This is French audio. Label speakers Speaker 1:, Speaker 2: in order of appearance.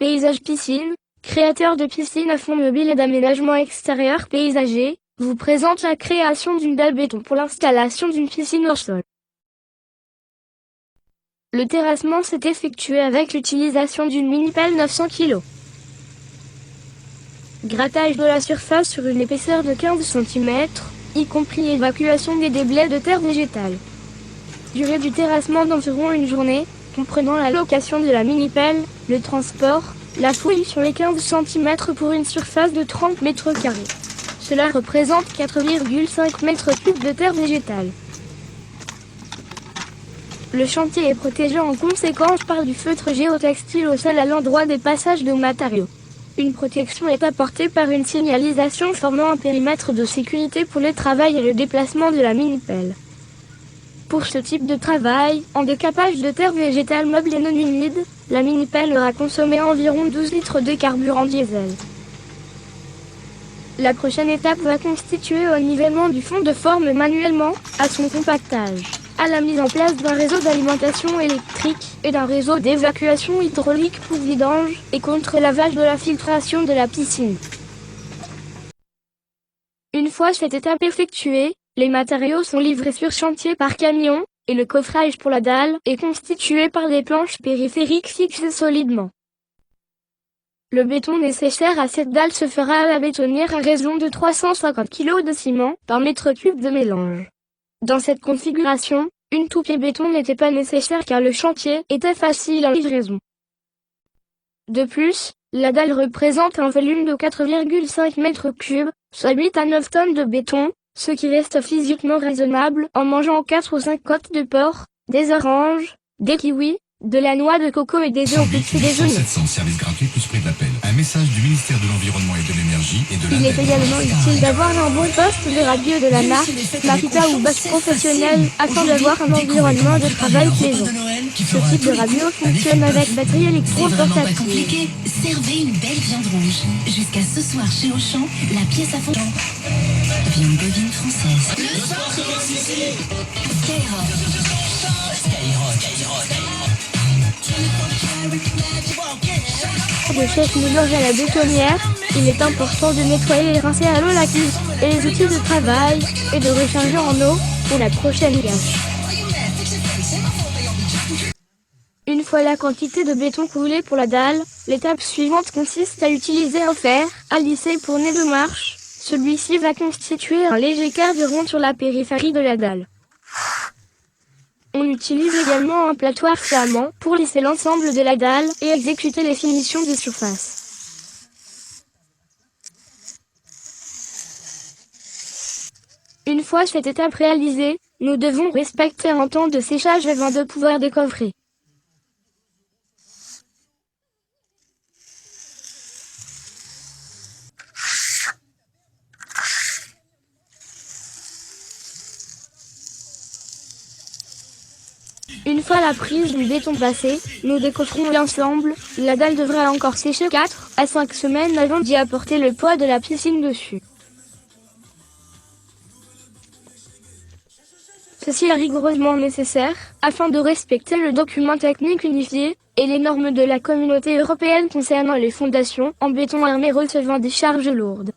Speaker 1: Paysage Piscine, créateur de piscines à fond mobile et d'aménagement extérieur paysager, vous présente la création d'une dalle béton pour l'installation d'une piscine hors sol. Le terrassement s'est effectué avec l'utilisation d'une mini-pelle 900 kg. Grattage de la surface sur une épaisseur de 15 cm, y compris évacuation des déblais de terre végétale. Durée du terrassement d'environ une journée, comprenant la location de la mini-pelle, le transport, la fouille sur les 15 cm pour une surface de 30 m². Cela représente 4,5 m³ de terre végétale. Le chantier est protégé en conséquence par du feutre géotextile au sol à l'endroit des passages de matériaux. Une protection est apportée par une signalisation formant un périmètre de sécurité pour le travail et le déplacement de la mini-pelle. Pour ce type de travail, en décapage de terre végétale meuble et non humide, la mini-pelle aura consommé environ 12 litres de carburant diesel. La prochaine étape va constituer au nivellement du fond de forme manuellement, à son compactage, à la mise en place d'un réseau d'alimentation électrique et d'un réseau d'évacuation hydraulique pour vidange et contre-lavage de la filtration de la piscine. Une fois cette étape effectuée, les matériaux sont livrés sur chantier par camion, et le coffrage pour la dalle est constitué par des planches périphériques fixées solidement. Le béton nécessaire à cette dalle se fera à la bétonnière à raison de 350 kg de ciment par m³ de mélange. Dans cette configuration, une toupie béton n'était pas nécessaire car le chantier était facile à livraison. De plus, la dalle représente un volume de 4,5 m³, soit 8 à 9 tonnes de béton, ce qui reste physiquement raisonnable en mangeant 4 ou 5 côtes de porc, des oranges, des kiwis, de la noix de coco et des œufs au petit déjeuner.
Speaker 2: 700 services gratuits plus prix d'appel. Un message du ministère de l'Environnement et de l'Énergie et de
Speaker 1: Il est également utile d'avoir un bon poste de radio de la marque, Makita ou Bosch professionnel, afin d'avoir un environnement de travail plaisant. Ce type de radio fonctionne avec batterie électro-portative.
Speaker 3: Servez une belle viande rouge. Jusqu'à ce soir chez Auchan, la pièce à fond. Viande bovine française. Le soir commence ici. Skyrock.
Speaker 1: De chaque mélange à la bétonnière, il est important de nettoyer et rincer à l'eau la cuve et les outils de travail, et de recharger en eau pour la prochaine gâche. Une fois la quantité de béton coulée pour la dalle, l'étape suivante consiste à utiliser un fer à lisser pour nez de marche. Celui-ci va constituer un léger carburant sur la périphérie de la dalle. On utilise également un platoir flamand pour lisser l'ensemble de la dalle et exécuter les finitions de surface. Une fois cette étape réalisée, nous devons respecter un temps de séchage avant de pouvoir décoffrer. Une fois la prise du béton passée, nous décoffrons l'ensemble. La dalle devra encore sécher 4 à 5 semaines avant d'y apporter le poids de la piscine dessus. Ceci est rigoureusement nécessaire, afin de respecter le document technique unifié, et les normes de la Communauté européenne concernant les fondations en béton armé recevant des charges lourdes.